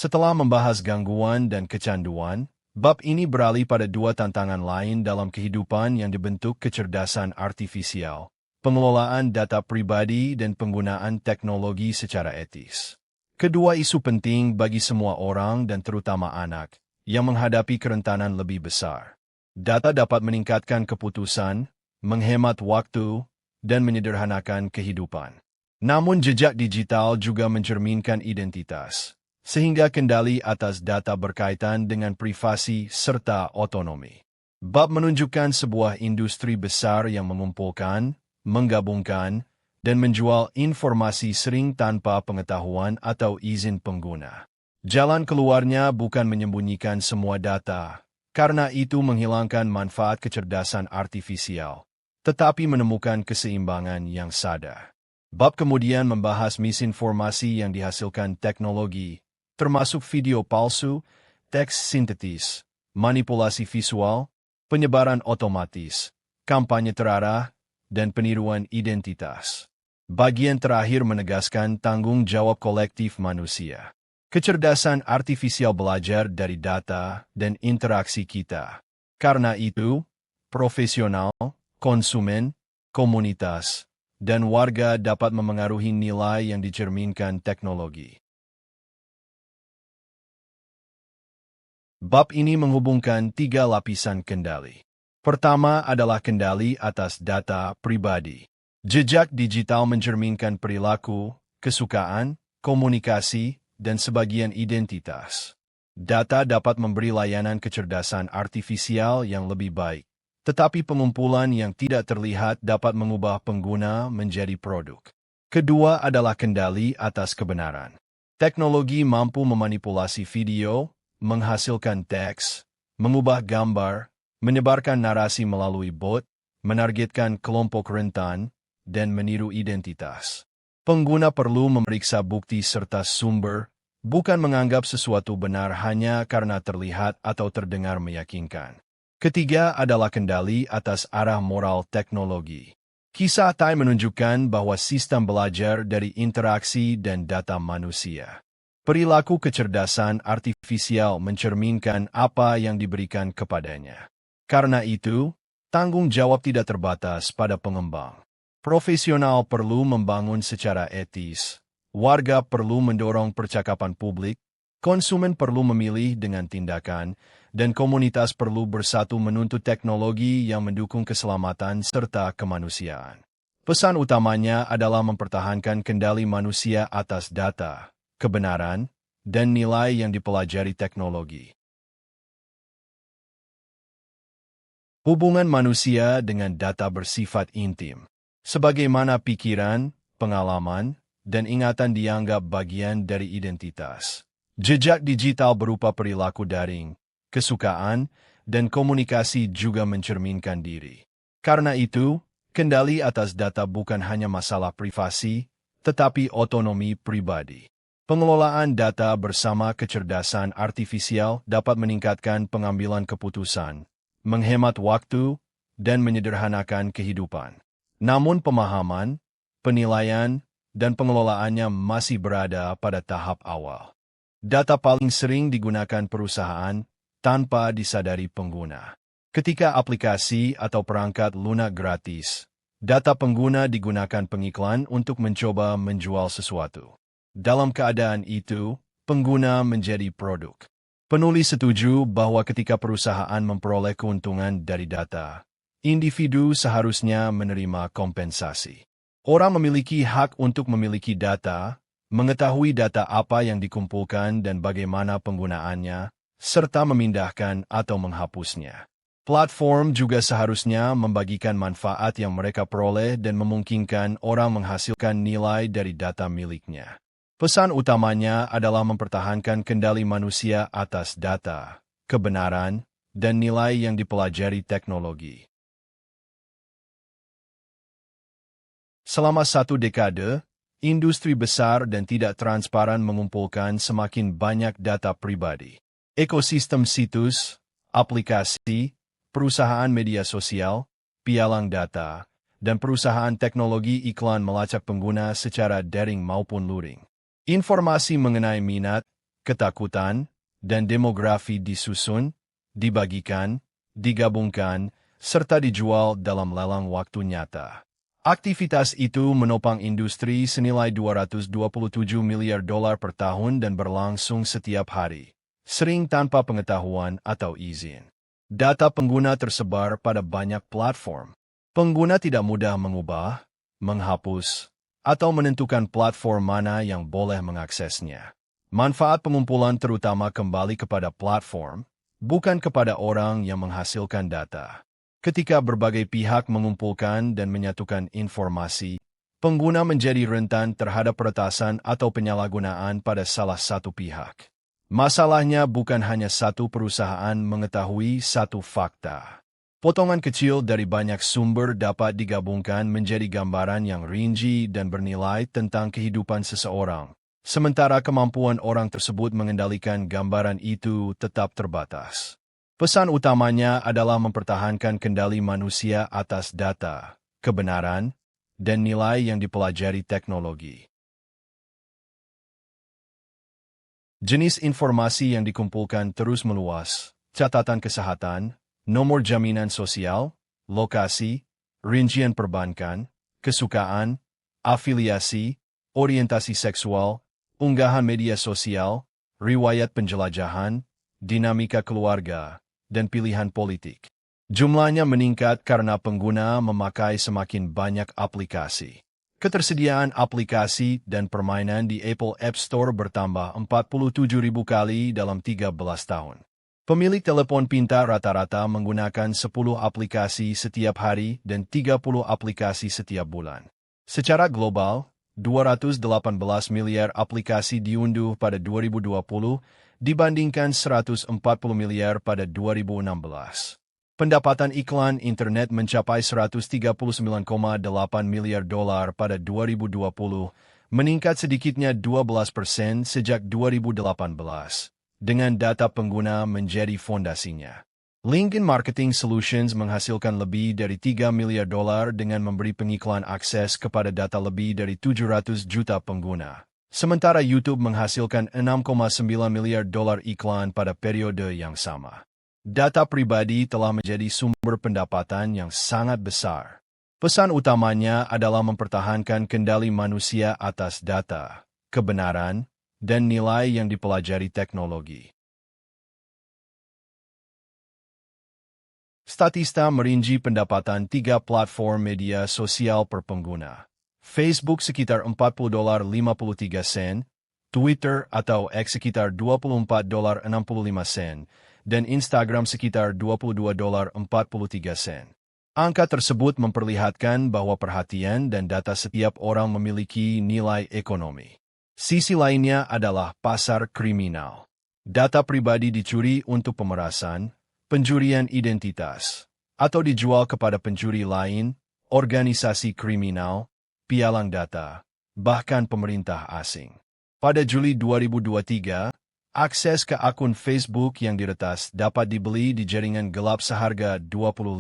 Setelah membahas gangguan dan kecanduan, bab ini beralih pada dua tantangan lain dalam kehidupan yang dibentuk kecerdasan artifisial, pengelolaan data pribadi dan penggunaan teknologi secara etis. Kedua isu penting bagi semua orang dan terutama anak, yang menghadapi kerentanan lebih besar. Data dapat meningkatkan keputusan, menghemat waktu, dan menyederhanakan kehidupan. Namun jejak digital juga mencerminkan identitas, sehingga kendali atas data berkaitan dengan privasi serta otonomi. Bab menunjukkan sebuah industri besar yang mengumpulkan, menggabungkan, dan menjual informasi sering tanpa pengetahuan atau izin pengguna. Jalan keluarnya bukan menyembunyikan semua data, karena itu menghilangkan manfaat kecerdasan artifisial, tetapi menemukan keseimbangan yang sadar. Bab kemudian membahas misinformasi yang dihasilkan teknologi, termasuk video palsu, teks sintetis, manipulasi visual, penyebaran otomatis, kampanye terarah, dan peniruan identitas. Bagian terakhir menegaskan tanggung jawab kolektif manusia. Kecerdasan artifisial belajar dari data dan interaksi kita. Karena itu, profesional, konsumen, komunitas, dan warga dapat memengaruhi nilai yang dicerminkan teknologi. Bab ini menghubungkan tiga lapisan kendali. Pertama adalah kendali atas data pribadi. Jejak digital mencerminkan perilaku, kesukaan, komunikasi, dan sebagian identitas. Data dapat memberi layanan kecerdasan artifisial yang lebih baik, tetapi pengumpulan yang tidak terlihat dapat mengubah pengguna menjadi produk. Kedua adalah kendali atas kebenaran. Teknologi mampu memanipulasi video, menghasilkan teks, mengubah gambar, menyebarkan narasi melalui bot, menargetkan kelompok rentan, dan meniru identitas. Pengguna perlu memeriksa bukti serta sumber, bukan menganggap sesuatu benar hanya karena terlihat atau terdengar meyakinkan. Ketiga adalah kendali atas arah moral teknologi. Kisah Tai menunjukkan bahwa sistem belajar dari interaksi dan data manusia. Perilaku kecerdasan artifisial mencerminkan apa yang diberikan kepadanya. Karena itu, tanggung jawab tidak terbatas pada pengembang. Profesional perlu membangun secara etis, warga perlu mendorong percakapan publik, konsumen perlu memilih dengan tindakan, dan komunitas perlu bersatu menuntut teknologi yang mendukung keselamatan serta kemanusiaan. Pesan utamanya adalah mempertahankan kendali manusia atas data, kebenaran, dan nilai yang dipelajari teknologi. Hubungan manusia dengan data bersifat intim. Sebagaimana pikiran, pengalaman, dan ingatan dianggap bagian dari identitas. Jejak digital berupa perilaku daring, kesukaan, dan komunikasi juga mencerminkan diri. Karena itu, kendali atas data bukan hanya masalah privasi, tetapi otonomi pribadi. Pengelolaan data bersama kecerdasan artifisial dapat meningkatkan pengambilan keputusan, menghemat waktu, dan menyederhanakan kehidupan. Namun pemahaman, penilaian, dan pengelolaannya masih berada pada tahap awal. Data paling sering digunakan perusahaan tanpa disadari pengguna. Ketika aplikasi atau perangkat lunak gratis, data pengguna digunakan pengiklan untuk mencoba menjual sesuatu. Dalam keadaan itu, pengguna menjadi produk. Penulis setuju bahwa ketika perusahaan memperoleh keuntungan dari data, individu seharusnya menerima kompensasi. Orang memiliki hak untuk memiliki data, mengetahui data apa yang dikumpulkan dan bagaimana penggunaannya, serta memindahkan atau menghapusnya. Platform juga seharusnya membagikan manfaat yang mereka peroleh dan memungkinkan orang menghasilkan nilai dari data miliknya. Pesan utamanya adalah mempertahankan kendali manusia atas data, kebenaran, dan nilai yang dipelajari teknologi. Selama 1 dekade, industri besar dan tidak transparan mengumpulkan semakin banyak data pribadi. Ekosistem situs, aplikasi, perusahaan media sosial, pialang data, dan perusahaan teknologi iklan melacak pengguna secara daring maupun luring. Informasi mengenai minat, ketakutan, dan demografi disusun, dibagikan, digabungkan, serta dijual dalam lelang waktu nyata. Aktivitas itu menopang industri senilai 227 miliar dolar per tahun dan berlangsung setiap hari, sering tanpa pengetahuan atau izin. Data pengguna tersebar pada banyak platform. Pengguna tidak mudah mengubah, menghapus, atau menentukan platform mana yang boleh mengaksesnya. Manfaat pengumpulan terutama kembali kepada platform, bukan kepada orang yang menghasilkan data. Ketika berbagai pihak mengumpulkan dan menyatukan informasi, pengguna menjadi rentan terhadap peretasan atau penyalahgunaan pada salah satu pihak. Masalahnya bukan hanya satu perusahaan mengetahui satu fakta. Potongan kecil dari banyak sumber dapat digabungkan menjadi gambaran yang rinci dan bernilai tentang kehidupan seseorang, sementara kemampuan orang tersebut mengendalikan gambaran itu tetap terbatas. Pesan utamanya adalah mempertahankan kendali manusia atas data, kebenaran, dan nilai yang dipelajari teknologi. Jenis informasi yang dikumpulkan terus meluas, catatan kesehatan, nomor jaminan sosial, lokasi, rincian perbankan, kesukaan, afiliasi, orientasi seksual, unggahan media sosial, riwayat penjelajahan, dinamika keluarga, dan pilihan politik. Jumlahnya meningkat karena pengguna memakai semakin banyak aplikasi. Ketersediaan aplikasi dan permainan di Apple App Store bertambah 47.000 kali dalam 13 tahun. Pemilik telepon pintar rata-rata menggunakan 10 aplikasi setiap hari dan 30 aplikasi setiap bulan. Secara global, 218 miliar aplikasi diunduh pada 2020 dibandingkan 140 miliar pada 2016. Pendapatan iklan internet mencapai 139,8 miliar dolar pada 2020, meningkat sedikitnya 12% sejak 2018, dengan data pengguna menjadi fondasinya. LinkedIn Marketing Solutions menghasilkan lebih dari 3 miliar dolar dengan memberi pengiklan akses kepada data lebih dari 700 juta pengguna. Sementara YouTube menghasilkan 6,9 miliar dolar iklan pada periode yang sama. Data pribadi telah menjadi sumber pendapatan yang sangat besar. Pesan utamanya adalah mempertahankan kendali manusia atas data, kebenaran, dan nilai yang dipelajari teknologi. Statista merinci pendapatan 3 platform media sosial per pengguna. Facebook sekitar $40.53, Twitter atau X sekitar $24.65, dan Instagram sekitar $22.43. Angka tersebut memperlihatkan bahwa perhatian dan data setiap orang memiliki nilai ekonomi. Sisi lainnya adalah pasar kriminal. Data pribadi dicuri untuk pemerasan, pencurian identitas, atau dijual kepada pencuri lain, organisasi kriminal, pialang data, bahkan pemerintah asing. Pada Juli 2023, akses ke akun Facebook yang diretas dapat dibeli di jaringan gelap seharga $25.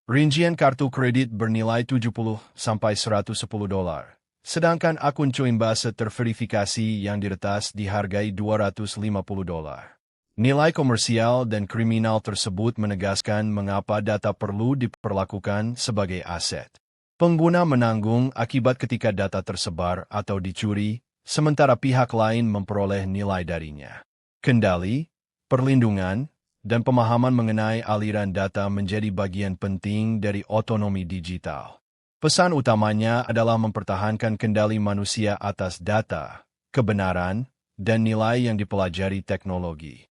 Rincian kartu kredit bernilai $70–110, sedangkan akun Coinbase terverifikasi yang diretas dihargai $250. Nilai komersial dan kriminal tersebut menegaskan mengapa data perlu diperlakukan sebagai aset. Pengguna menanggung akibat ketika data tersebar atau dicuri, sementara pihak lain memperoleh nilai darinya. Kendali, perlindungan, dan pemahaman mengenai aliran data menjadi bagian penting dari otonomi digital. Pesan utamanya adalah mempertahankan kendali manusia atas data, kebenaran, dan nilai yang dipelajari teknologi.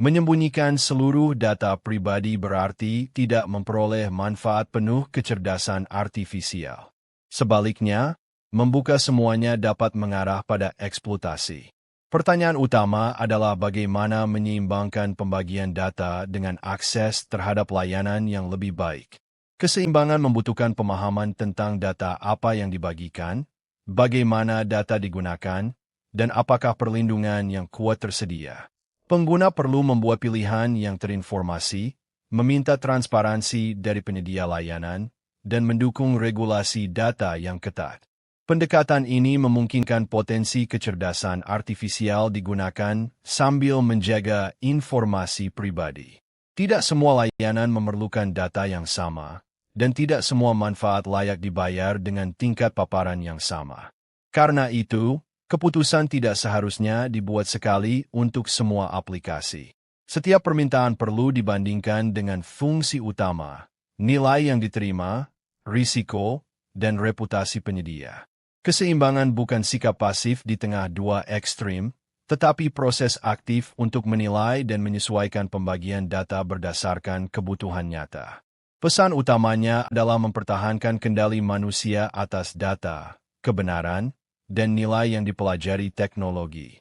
Menyembunyikan seluruh data pribadi berarti tidak memperoleh manfaat penuh kecerdasan artifisial. Sebaliknya, membuka semuanya dapat mengarah pada eksploitasi. Pertanyaan utama adalah bagaimana menyeimbangkan pembagian data dengan akses terhadap layanan yang lebih baik. Keseimbangan membutuhkan pemahaman tentang data apa yang dibagikan, bagaimana data digunakan, dan apakah perlindungan yang kuat tersedia. Pengguna perlu membuat pilihan yang terinformasi, meminta transparansi dari penyedia layanan, dan mendukung regulasi data yang ketat. Pendekatan ini memungkinkan potensi kecerdasan artifisial digunakan sambil menjaga informasi pribadi. Tidak semua layanan memerlukan data yang sama, dan tidak semua manfaat layak dibayar dengan tingkat paparan yang sama. Karena itu, keputusan tidak seharusnya dibuat sekali untuk semua aplikasi. Setiap permintaan perlu dibandingkan dengan fungsi utama, nilai yang diterima, risiko, dan reputasi penyedia. Keseimbangan bukan sikap pasif di tengah dua ekstrim, tetapi proses aktif untuk menilai dan menyesuaikan pembagian data berdasarkan kebutuhan nyata. Pesan utamanya adalah mempertahankan kendali manusia atas data, kebenaran, dan nilai yang dipelajari teknologi.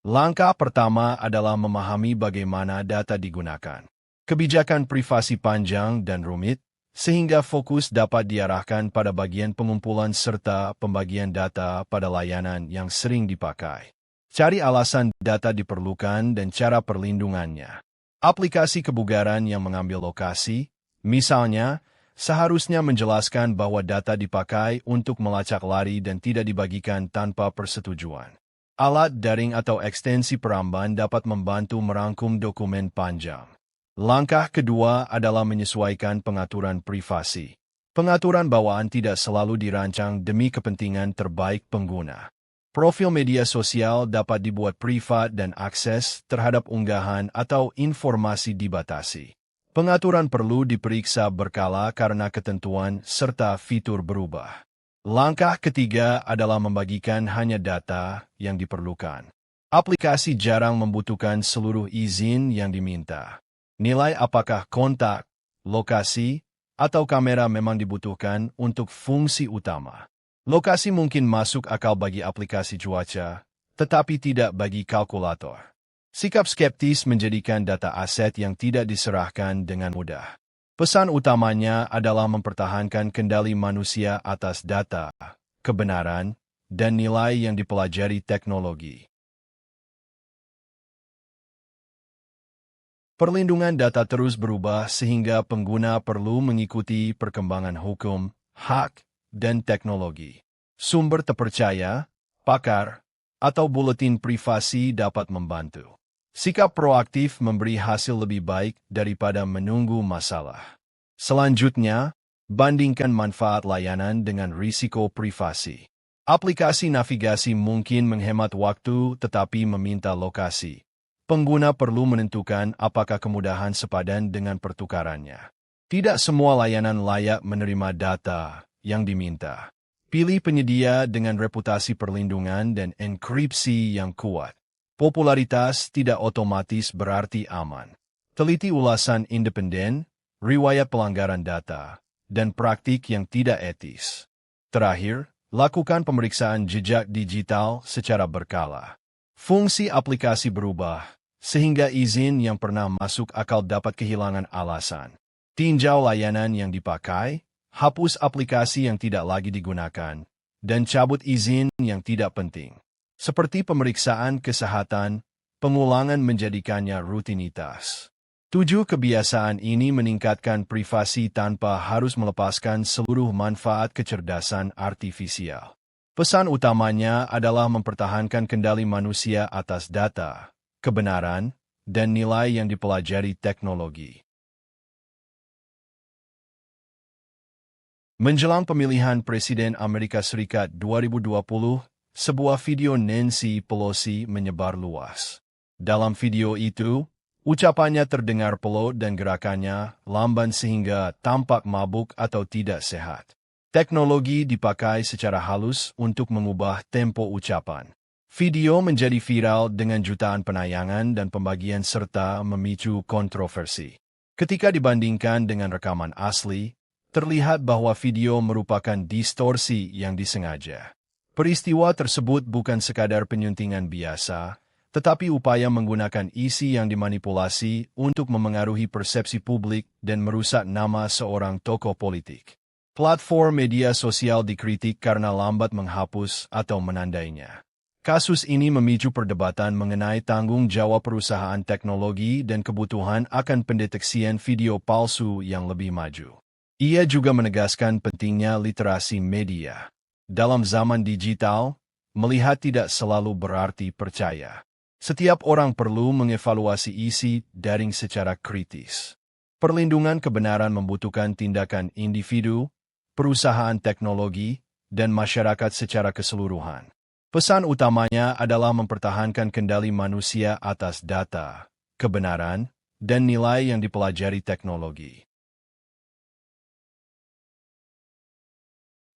Langkah pertama adalah memahami bagaimana data digunakan. Kebijakan privasi panjang dan rumit, sehingga fokus dapat diarahkan pada bagian pengumpulan serta pembagian data pada layanan yang sering dipakai. Cari alasan data diperlukan dan cara perlindungannya. Aplikasi kebugaran yang mengambil lokasi, misalnya, seharusnya menjelaskan bahwa data dipakai untuk melacak lari dan tidak dibagikan tanpa persetujuan. Alat daring atau ekstensi peramban dapat membantu merangkum dokumen panjang. Langkah kedua adalah menyesuaikan pengaturan privasi. Pengaturan bawaan tidak selalu dirancang demi kepentingan terbaik pengguna. Profil media sosial dapat dibuat privat dan akses terhadap unggahan atau informasi dibatasi. Pengaturan perlu diperiksa berkala karena ketentuan serta fitur berubah. Langkah ketiga adalah membagikan hanya data yang diperlukan. Aplikasi jarang membutuhkan seluruh izin yang diminta. Nilai apakah kontak, lokasi, atau kamera memang dibutuhkan untuk fungsi utama. Lokasi mungkin masuk akal bagi aplikasi cuaca, tetapi tidak bagi kalkulator. Sikap skeptis menjadikan data aset yang tidak diserahkan dengan mudah. Pesan utamanya adalah mempertahankan kendali manusia atas data, kebenaran, dan nilai yang dipelajari teknologi. Perlindungan data terus berubah sehingga pengguna perlu mengikuti perkembangan hukum, hak, dan teknologi. Sumber terpercaya, pakar, atau buletin privasi dapat membantu. Sikap proaktif memberi hasil lebih baik daripada menunggu masalah. Selanjutnya, bandingkan manfaat layanan dengan risiko privasi. Aplikasi navigasi mungkin menghemat waktu tetapi meminta lokasi. Pengguna perlu menentukan apakah kemudahan sepadan dengan pertukarannya. Tidak semua layanan layak menerima data yang diminta. Pilih penyedia dengan reputasi perlindungan dan enkripsi yang kuat. Popularitas tidak otomatis berarti aman. Teliti ulasan independen, riwayat pelanggaran data, dan praktik yang tidak etis. Terakhir, lakukan pemeriksaan jejak digital secara berkala. Fungsi aplikasi berubah, sehingga izin yang pernah masuk akal dapat kehilangan alasan. Tinjau layanan yang dipakai, hapus aplikasi yang tidak lagi digunakan, dan cabut izin yang tidak penting. Seperti pemeriksaan kesehatan, pengulangan menjadikannya rutinitas. 7 kebiasaan ini meningkatkan privasi tanpa harus melepaskan seluruh manfaat kecerdasan artifisial. Pesan utamanya adalah mempertahankan kendali manusia atas data, kebenaran, dan nilai yang dipelajari teknologi. Menjelang pemilihan Presiden Amerika Serikat 2020, sebuah video Nancy Pelosi menyebar luas. Dalam video itu, ucapannya terdengar pelan dan gerakannya lamban sehingga tampak mabuk atau tidak sehat. Teknologi dipakai secara halus untuk mengubah tempo ucapan. Video menjadi viral dengan jutaan penayangan dan pembagian serta memicu kontroversi. Ketika dibandingkan dengan rekaman asli, terlihat bahwa video merupakan distorsi yang disengaja. Peristiwa tersebut bukan sekadar penyuntingan biasa, tetapi upaya menggunakan isi yang dimanipulasi untuk memengaruhi persepsi publik dan merusak nama seorang tokoh politik. Platform media sosial dikritik karena lambat menghapus atau menandainya. Kasus ini memicu perdebatan mengenai tanggung jawab perusahaan teknologi dan kebutuhan akan pendeteksian video palsu yang lebih maju. Ia juga menegaskan pentingnya literasi media. Dalam zaman digital, melihat tidak selalu berarti percaya. Setiap orang perlu mengevaluasi isi daring secara kritis. Perlindungan kebenaran membutuhkan tindakan individu, perusahaan teknologi, dan masyarakat secara keseluruhan. Pesan utamanya adalah mempertahankan kendali manusia atas data, kebenaran, dan nilai yang dipelajari teknologi.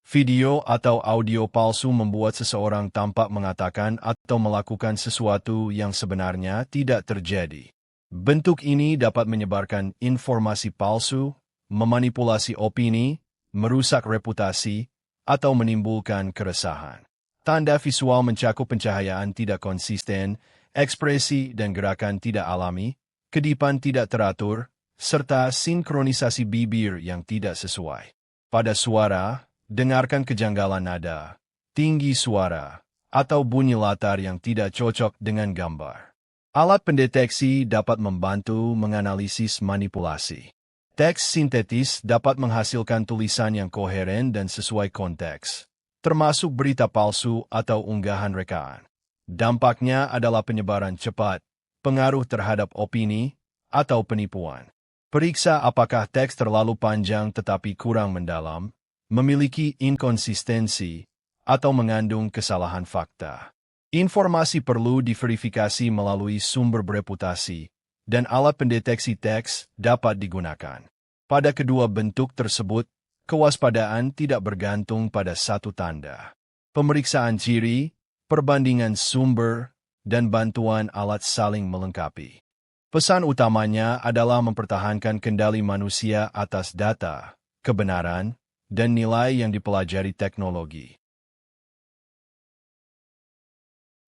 Video atau audio palsu membuat seseorang tampak mengatakan atau melakukan sesuatu yang sebenarnya tidak terjadi. Bentuk ini dapat menyebarkan informasi palsu, memanipulasi opini, merusak reputasi, atau menimbulkan keresahan. Tanda visual mencakup pencahayaan tidak konsisten, ekspresi dan gerakan tidak alami, kedipan tidak teratur, serta sinkronisasi bibir yang tidak sesuai. Pada suara, dengarkan kejanggalan nada, tinggi suara, atau bunyi latar yang tidak cocok dengan gambar. Alat pendeteksi dapat membantu menganalisis manipulasi. Teks sintetis dapat menghasilkan tulisan yang koheren dan sesuai konteks, termasuk berita palsu atau unggahan rekaan. Dampaknya adalah penyebaran cepat, pengaruh terhadap opini, atau penipuan. Periksa apakah teks terlalu panjang tetapi kurang mendalam, memiliki inkonsistensi, atau mengandung kesalahan fakta. Informasi perlu diverifikasi melalui sumber bereputasi, dan alat pendeteksi teks dapat digunakan. Pada kedua bentuk tersebut, kewaspadaan tidak bergantung pada satu tanda. Pemeriksaan ciri, perbandingan sumber, dan bantuan alat saling melengkapi. Pesan utamanya adalah mempertahankan kendali manusia atas data, kebenaran, dan nilai yang dipelajari teknologi.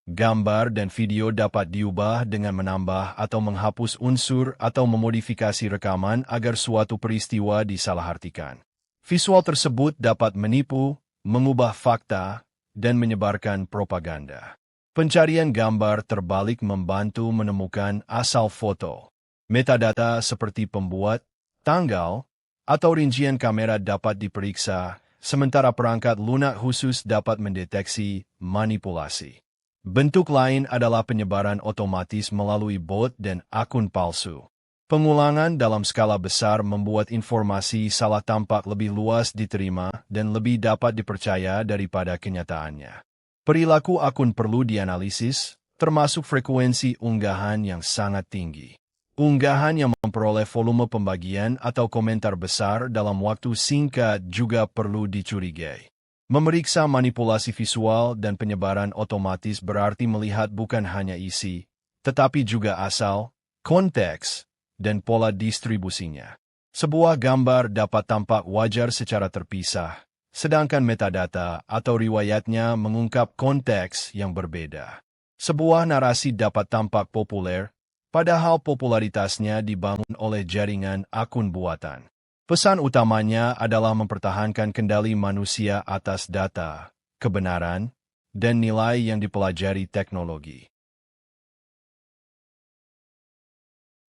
Gambar dan video dapat diubah dengan menambah atau menghapus unsur atau memodifikasi rekaman agar suatu peristiwa disalahartikan. Visual tersebut dapat menipu, mengubah fakta, dan menyebarkan propaganda. Pencarian gambar terbalik membantu menemukan asal foto. Metadata seperti pembuat, tanggal, atau rincian kamera dapat diperiksa, sementara perangkat lunak khusus dapat mendeteksi manipulasi. Bentuk lain adalah penyebaran otomatis melalui bot dan akun palsu. Pengulangan dalam skala besar membuat informasi salah tampak lebih luas diterima dan lebih dapat dipercaya daripada kenyataannya. Perilaku akun perlu dianalisis, termasuk frekuensi unggahan yang sangat tinggi. Unggahan yang memperoleh volume pembagian atau komentar besar dalam waktu singkat juga perlu dicurigai. Memeriksa manipulasi visual dan penyebaran otomatis berarti melihat bukan hanya isi, tetapi juga asal, konteks, dan pola distribusinya. Sebuah gambar dapat tampak wajar secara terpisah, sedangkan metadata atau riwayatnya mengungkap konteks yang berbeda. Sebuah narasi dapat tampak populer, padahal popularitasnya dibangun oleh jaringan akun buatan. Pesan utamanya adalah mempertahankan kendali manusia atas data, kebenaran, dan nilai yang dipelajari teknologi.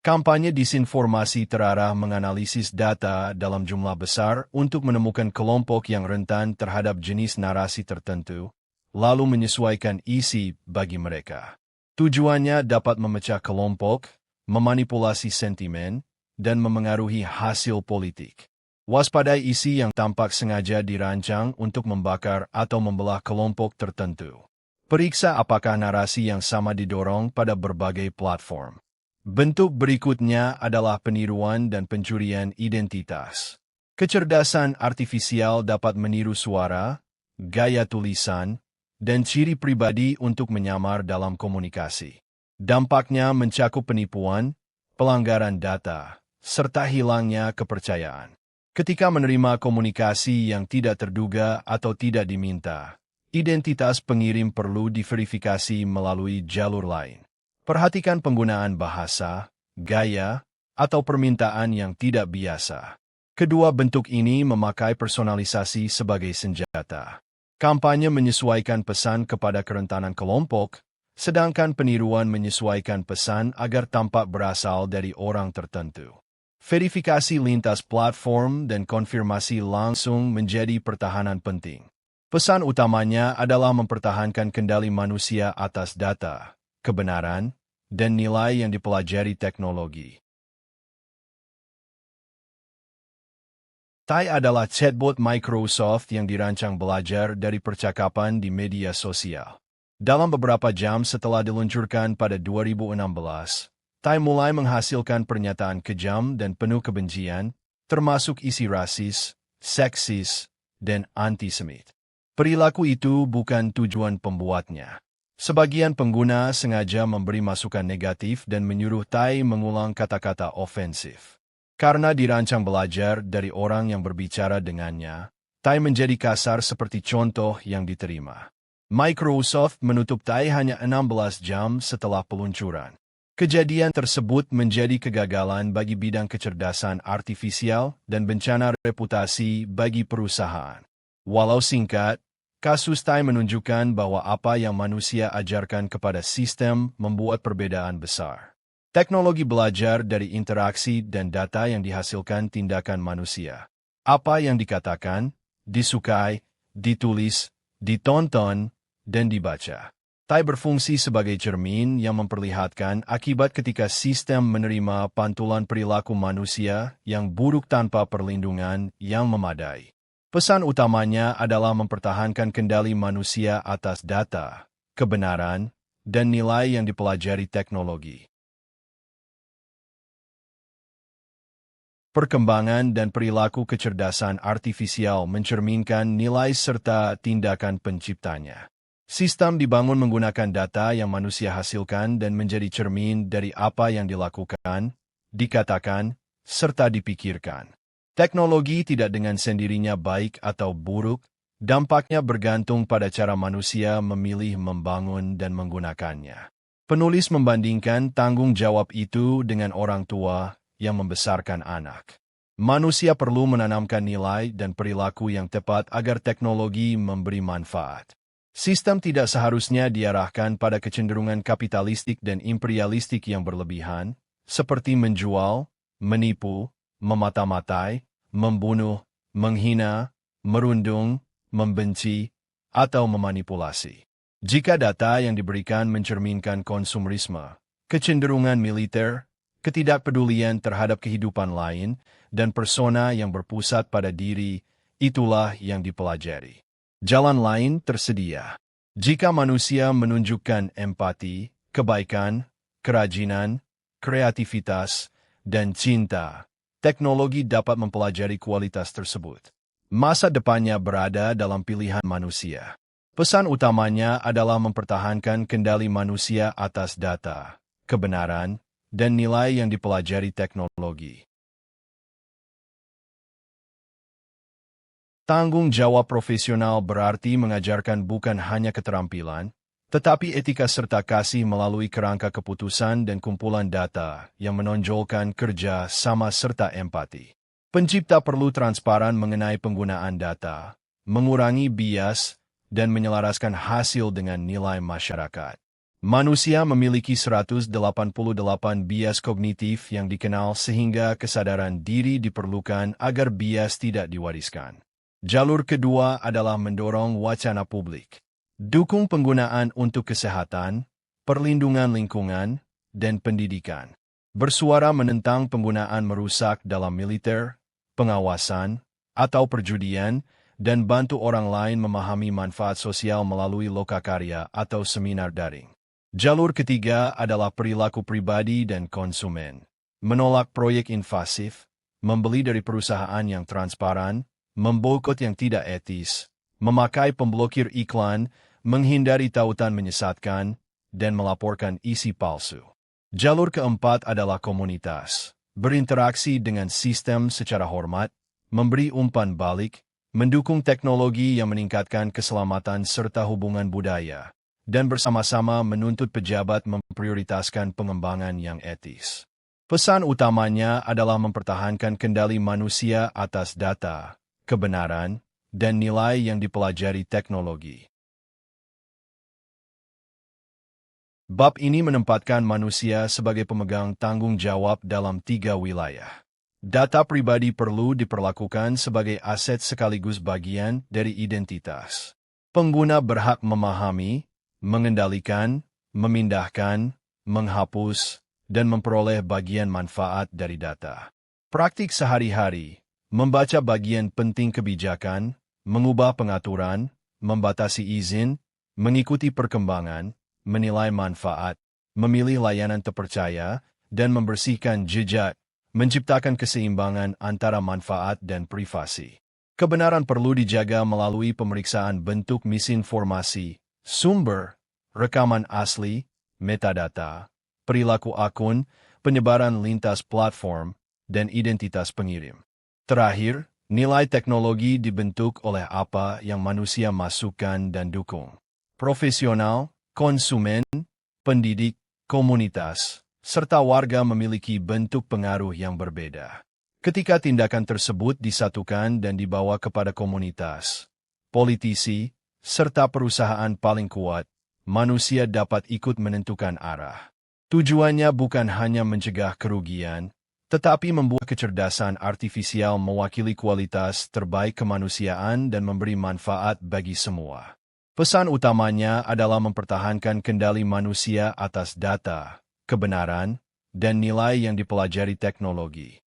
Kampanye disinformasi terarah menganalisis data dalam jumlah besar untuk menemukan kelompok yang rentan terhadap jenis narasi tertentu, lalu menyesuaikan isi bagi mereka. Tujuannya dapat memecah kelompok, memanipulasi sentimen, dan memengaruhi hasil politik. Waspadai isi yang tampak sengaja dirancang untuk membakar atau membelah kelompok tertentu. Periksa apakah narasi yang sama didorong pada berbagai platform. Bentuk berikutnya adalah peniruan dan pencurian identitas. Kecerdasan artifisial dapat meniru suara, gaya tulisan, dan ciri pribadi untuk menyamar dalam komunikasi. Dampaknya mencakup penipuan, pelanggaran data, serta hilangnya kepercayaan. Ketika menerima komunikasi yang tidak terduga atau tidak diminta, identitas pengirim perlu diverifikasi melalui jalur lain. Perhatikan penggunaan bahasa, gaya, atau permintaan yang tidak biasa. Kedua bentuk ini memakai personalisasi sebagai senjata. Kampanye menyesuaikan pesan kepada kerentanan kelompok, sedangkan peniruan menyesuaikan pesan agar tampak berasal dari orang tertentu. Verifikasi lintas platform dan konfirmasi langsung menjadi pertahanan penting. Pesan utamanya adalah mempertahankan kendali manusia atas data, kebenaran, dan nilai yang dipelajari teknologi. Tai adalah chatbot Microsoft yang dirancang belajar dari percakapan di media sosial. Dalam beberapa jam setelah diluncurkan pada 2016, Tai mulai menghasilkan pernyataan kejam dan penuh kebencian, termasuk isi rasis, seksis, dan antisemit. Perilaku itu bukan tujuan pembuatnya. Sebagian pengguna sengaja memberi masukan negatif dan menyuruh Tai mengulang kata-kata ofensif. Karena dirancang belajar dari orang yang berbicara dengannya, Tai menjadi kasar seperti contoh yang diterima. Microsoft menutup Tai hanya 16 jam setelah peluncuran. Kejadian tersebut menjadi kegagalan bagi bidang kecerdasan artifisial dan bencana reputasi bagi perusahaan. Walau singkat, kasus Tai menunjukkan bahwa apa yang manusia ajarkan kepada sistem membuat perbedaan besar. Teknologi belajar dari interaksi dan data yang dihasilkan tindakan manusia. Apa yang dikatakan, disukai, ditulis, ditonton, dan dibaca. Tai berfungsi sebagai cermin yang memperlihatkan akibat ketika sistem menerima pantulan perilaku manusia yang buruk tanpa perlindungan yang memadai. Pesan utamanya adalah mempertahankan kendali manusia atas data, kebenaran, dan nilai yang dipelajari teknologi. Perkembangan dan perilaku kecerdasan artifisial mencerminkan nilai serta tindakan penciptanya. Sistem dibangun menggunakan data yang manusia hasilkan dan menjadi cermin dari apa yang dilakukan, dikatakan, serta dipikirkan. Teknologi tidak dengan sendirinya baik atau buruk, dampaknya bergantung pada cara manusia memilih membangun dan menggunakannya. Penulis membandingkan tanggung jawab itu dengan orang tua yang membesarkan anak. Manusia perlu menanamkan nilai dan perilaku yang tepat agar teknologi memberi manfaat. Sistem tidak seharusnya diarahkan pada kecenderungan kapitalistik dan imperialistik yang berlebihan, seperti menjual, menipu, memata-matai, membunuh, menghina, merundung, membenci, atau memanipulasi. Jika data yang diberikan mencerminkan konsumerisme, kecenderungan militer, ketidakpedulian terhadap kehidupan lain, dan persona yang berpusat pada diri, itulah yang dipelajari. Jalan lain tersedia. Jika manusia menunjukkan empati, kebaikan, kerajinan, kreativitas, dan cinta, teknologi dapat mempelajari kualitas tersebut. Masa depannya berada dalam pilihan manusia. Pesan utamanya adalah mempertahankan kendali manusia atas data, kebenaran, dan nilai yang dipelajari teknologi. Tanggung jawab profesional berarti mengajarkan bukan hanya keterampilan, tetapi etika serta kasih melalui kerangka keputusan dan kumpulan data yang menonjolkan kerja sama serta empati. Pencipta perlu transparan mengenai penggunaan data, mengurangi bias, dan menyelaraskan hasil dengan nilai masyarakat. Manusia memiliki 188 bias kognitif yang dikenal sehingga kesadaran diri diperlukan agar bias tidak diwariskan. Jalur kedua adalah mendorong wacana publik. Dukung penggunaan untuk kesehatan, perlindungan lingkungan, dan pendidikan. Bersuara menentang penggunaan merusak dalam militer, pengawasan, atau perjudian, dan bantu orang lain memahami manfaat sosial melalui lokakarya atau seminar daring. Jalur ketiga adalah perilaku pribadi dan konsumen. Menolak proyek invasif, membeli dari perusahaan yang transparan, memboikot yang tidak etis, memakai pemblokir iklan, menghindari tautan menyesatkan, dan melaporkan isi palsu. Jalur keempat adalah komunitas. Berinteraksi dengan sistem secara hormat, memberi umpan balik, mendukung teknologi yang meningkatkan keselamatan serta hubungan budaya, dan bersama-sama menuntut pejabat memprioritaskan pengembangan yang etis. Pesan utamanya adalah mempertahankan kendali manusia atas data, kebenaran, dan nilai yang dipelajari teknologi. Bab ini menempatkan manusia sebagai pemegang tanggung jawab dalam 3 wilayah. Data pribadi perlu diperlakukan sebagai aset sekaligus bagian dari identitas. Pengguna berhak memahami, mengendalikan, memindahkan, menghapus, dan memperoleh bagian manfaat dari data. Praktik sehari-hari, membaca bagian penting kebijakan, mengubah pengaturan, membatasi izin, mengikuti perkembangan, menilai manfaat, memilih layanan terpercaya, dan membersihkan jejak, menciptakan keseimbangan antara manfaat dan privasi. Kebenaran perlu dijaga melalui pemeriksaan bentuk misinformasi, sumber, rekaman asli, metadata, perilaku akun, penyebaran lintas platform, dan identitas pengirim. Terakhir, nilai teknologi dibentuk oleh apa yang manusia masukkan dan dukung. Profesional, konsumen, pendidik, komunitas, serta warga memiliki bentuk pengaruh yang berbeda. Ketika tindakan tersebut disatukan dan dibawa kepada komunitas, politisi, serta perusahaan paling kuat, manusia dapat ikut menentukan arah. Tujuannya bukan hanya mencegah kerugian, tetapi membuat kecerdasan artifisial mewakili kualitas terbaik kemanusiaan dan memberi manfaat bagi semua. Pesan utamanya adalah mempertahankan kendali manusia atas data, kebenaran, dan nilai yang dipelajari teknologi.